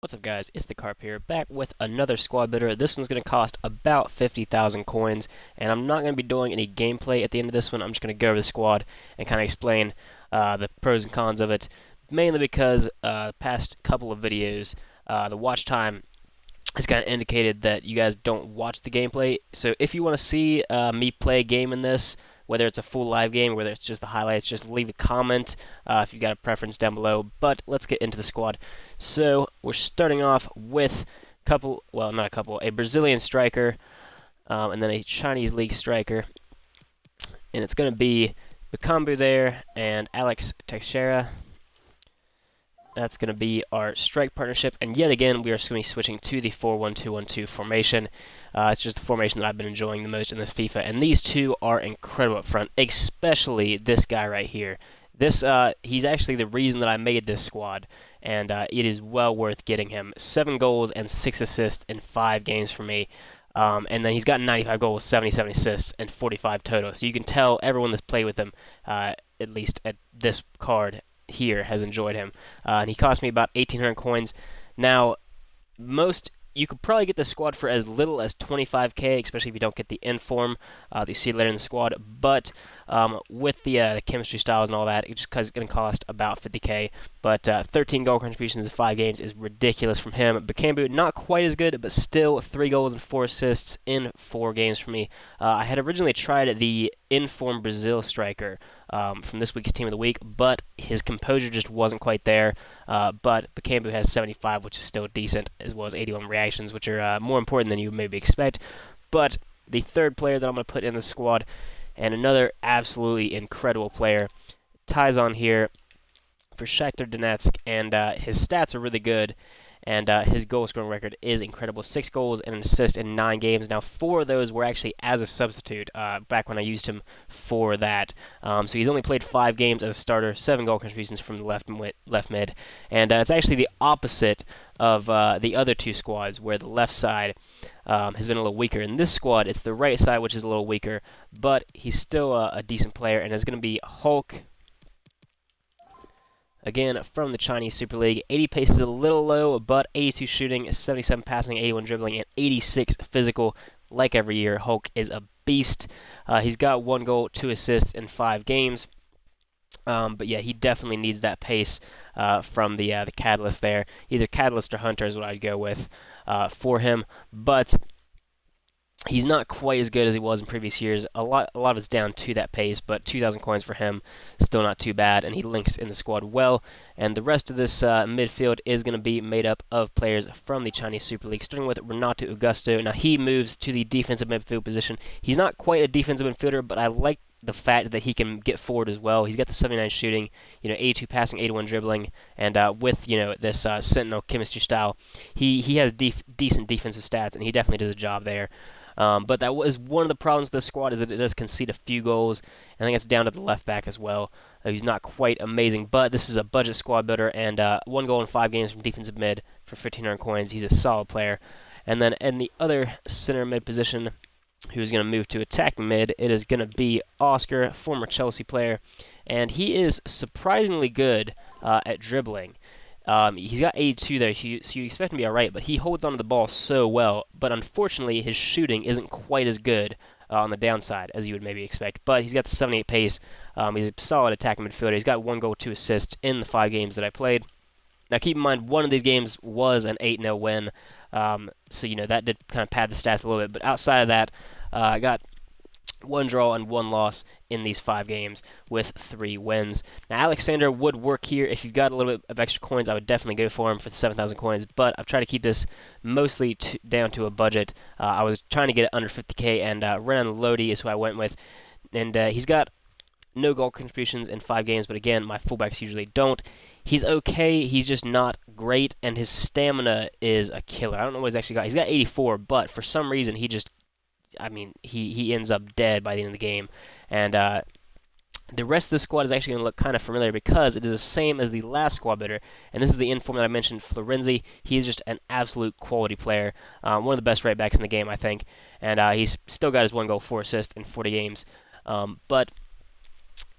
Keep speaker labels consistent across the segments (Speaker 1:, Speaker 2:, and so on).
Speaker 1: What's up, guys? It's the Carp here, back with another squad builder. This one's going to cost about 50,000 coins, and I'm not going to be doing any gameplay at the end of this one. I'm just going to go over the squad and kind of explain the pros and cons of it, mainly because the past couple of videos, the watch time has kind of indicated that you guys don't watch the gameplay. So if you want to see me play a game in this, whether it's a full live game, whether it's just the highlights, just leave a comment if you've got a preference down below. But let's get into the squad. So we're starting off with a Brazilian striker, and then a Chinese league striker. And it's going to be Bakambu there and Alex Teixeira. That's going to be our strike partnership, and yet again we are going to be switching to the 4-1-2-1-2 formation. It's just the formation that I've been enjoying the most in this FIFA, and these two are incredible up front, especially this guy right here. He's actually the reason that I made this squad, and it is well worth getting him. 7 goals and 6 assists in 5 games for me. And then he's got 95 goals, 77 assists, and 45 total. So you can tell everyone that's played with him, at least at this card here, has enjoyed him. And he cost me about 1,800 coins. Now, you could probably get the squad for as little as 25k, especially if you don't get the inform that you see later in the squad. But with the chemistry styles and all that, it's going to cost about 50k. But 13 goal contributions in 5 games is ridiculous from him. Bakambu, not quite as good, but still 3 goals and 4 assists in 4 games for me. I had originally tried the inform Brazil striker from this week's Team of the Week, but his composure just wasn't quite there. But Bakambu has 75, which is still decent, as well as 81 reactions, which are more important than you maybe expect. But the third player that I'm going to put in the squad, and another absolutely incredible player, ties on here for Shakhtar Donetsk, and his stats are really good. And his goal scoring record is incredible. 6 goals and an assist in 9 games. Now, 4 of those were actually as a substitute back when I used him for that. So he's only played 5 games as a starter, 7 goal contributions from the left mid. And it's actually the opposite of the other 2 squads, where the left side has been a little weaker. In this squad, it's the right side, which is a little weaker. But he's still a decent player, and it's going to be Hulk. Again, from the Chinese Super League. 80 pace is a little low, but 82 shooting, 77 passing, 81 dribbling, and 86 physical. Like every year, Hulk is a beast. He's got 1 goal, 2 assists in 5 games. But yeah, he definitely needs that pace from the Catalyst there. Either Catalyst or Hunter is what I'd go with for him. But he's not quite as good as he was in previous years. A lot of it's down to that pace, but 2,000 coins for him, still not too bad, and he links in the squad well. And the rest of this midfield is going to be made up of players from the Chinese Super League, starting with Renato Augusto. Now, he moves to the defensive midfield position. He's not quite a defensive midfielder, but I like the fact that he can get forward as well. He's got the 79 shooting, 82 passing, 81 dribbling, and with this Sentinel chemistry style, he has decent defensive stats, and he definitely does a job there. But that was one of the problems with this squad, is that it does concede a few goals. I think it's down to the left back as well. He's not quite amazing, but this is a budget squad builder, and 1 goal in 5 games from defensive mid for 1,500 coins. He's a solid player. And then in the other center mid position, who's going to move to attacking mid, it is going to be Oscar, former Chelsea player, and he is surprisingly good at dribbling. He's got 82 there, so you expect him to be alright, but he holds onto the ball so well. But unfortunately, his shooting isn't quite as good on the downside as you would maybe expect. But he's got the 78 pace. He's a solid attacking midfielder. He's got 1 goal, 2 assists in the 5 games that I played. Now, keep in mind, one of these games was an 8-0 win, so that did kind of pad the stats a little bit. But outside of that, I got 1 draw and 1 loss in these 5 games with 3 wins. Now, Alexander would work here. If you've got a little bit of extra coins, I would definitely go for him for the 7,000 coins, but I've tried to keep this mostly down to a budget. I was trying to get it under 50k, and Renan Lodi is who I went with, and he's got no goal contributions in 5 games, but again, my fullbacks usually don't. He's okay, he's just not great, and his stamina is a killer. I don't know what he's actually got. He's got 84, but for some reason, he ends up dead by the end of the game. And the rest of the squad is actually going to look kind of familiar, because it is the same as the last squad builder. And this is the inform that I mentioned, Florenzi. He is just an absolute quality player. One of the best right backs in the game, I think. And he's still got his 1 goal, 4 assists in 40 games. But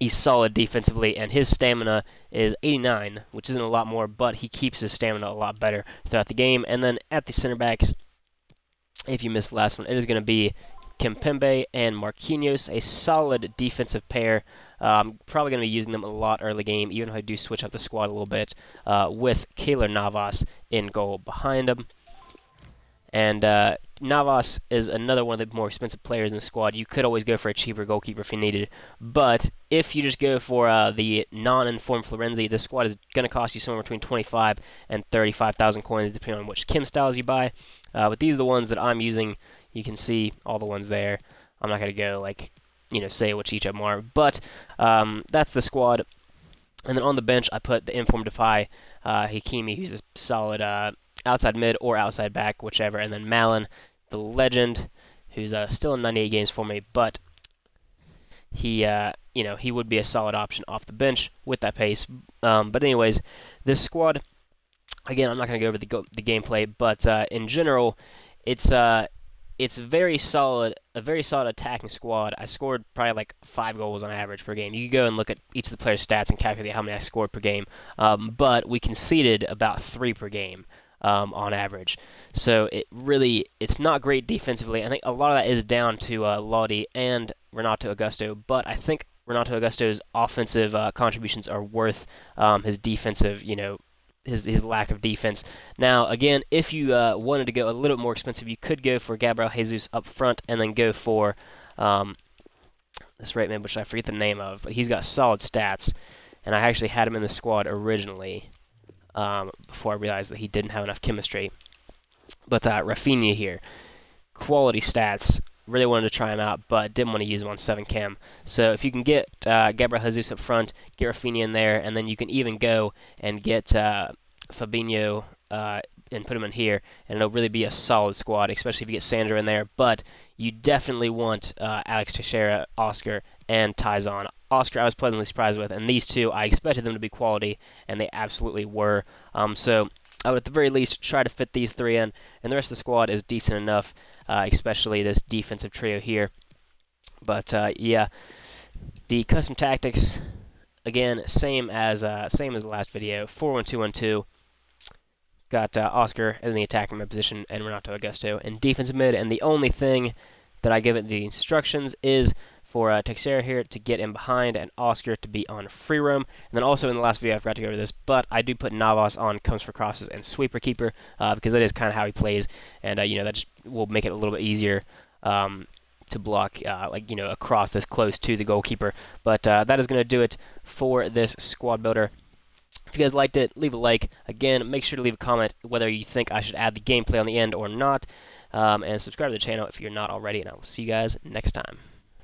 Speaker 1: he's solid defensively, and his stamina is 89, which isn't a lot more, but he keeps his stamina a lot better throughout the game. And then at the center backs, if you missed the last one, it is going to be Kimpembe and Marquinhos, a solid defensive pair. Probably going to be using them a lot early game, even if I do switch up the squad a little bit, with Keylor Navas in goal behind him. And Navas is another one of the more expensive players in the squad. You could always go for a cheaper goalkeeper if you needed. But if you just go for the non-informed Florenzi, this squad is going to cost you somewhere between 25 and 35,000 coins, depending on which Kim styles you buy. But these are the ones that I'm using. You can see all the ones there. I'm not going to go, say which each of them are. But that's the squad. And then on the bench, I put the informed Depay, Hakimi, who's a solid outside mid or outside back, whichever, and then Malin, the legend, who's still in 98 games for me, but he, he would be a solid option off the bench with that pace. But anyways, this squad, again, I'm not going to go over the gameplay, but in general, it's very solid, a very solid attacking squad. I scored probably like 5 goals on average per game. You can go and look at each of the players' stats and calculate how many I scored per game, but we conceded about 3 per game. On average. So it's not great defensively. I think a lot of that is down to Lodi and Renato Augusto, but I think Renato Augusto's offensive contributions are worth his defensive, his lack of defense. Now, again, if you wanted to go a little bit more expensive, you could go for Gabriel Jesus up front and then go for this right man, which I forget the name of, but he's got solid stats, and I actually had him in the squad originally. Before I realized that he didn't have enough chemistry. But Rafinha here, quality stats, really wanted to try him out, but didn't want to use him on 7 chem. So if you can get Gabriel Jesus up front, get Rafinha in there, and then you can even go and get Fabinho and put him in here, and it'll really be a solid squad, especially if you get Sandro in there. But you definitely want Alex Teixeira, Oscar, and Tyson. Oscar I was pleasantly surprised with, and these two, I expected them to be quality, and they absolutely were. So I would at the very least try to fit these 3 in, and the rest of the squad is decent enough, especially this defensive trio here. But yeah, the custom tactics, again, same as the last video, 4-1-2-1-2. Got Oscar in the attacking mid position and Renato Augusto in defensive mid, and the only thing that I give it the instructions is for Teixeira here to get in behind and Oscar to be on free roam. And then also in the last video I forgot to go over this, but I do put Navas on comes for crosses and sweeper keeper because that is kind of how he plays, and that just will make it a little bit easier to block a cross this close to the goalkeeper. But that is going to do it for this squad builder. If you guys liked it, leave a like. Again, make sure to leave a comment whether you think I should add the gameplay on the end or not. And subscribe to the channel if you're not already, and I will see you guys next time.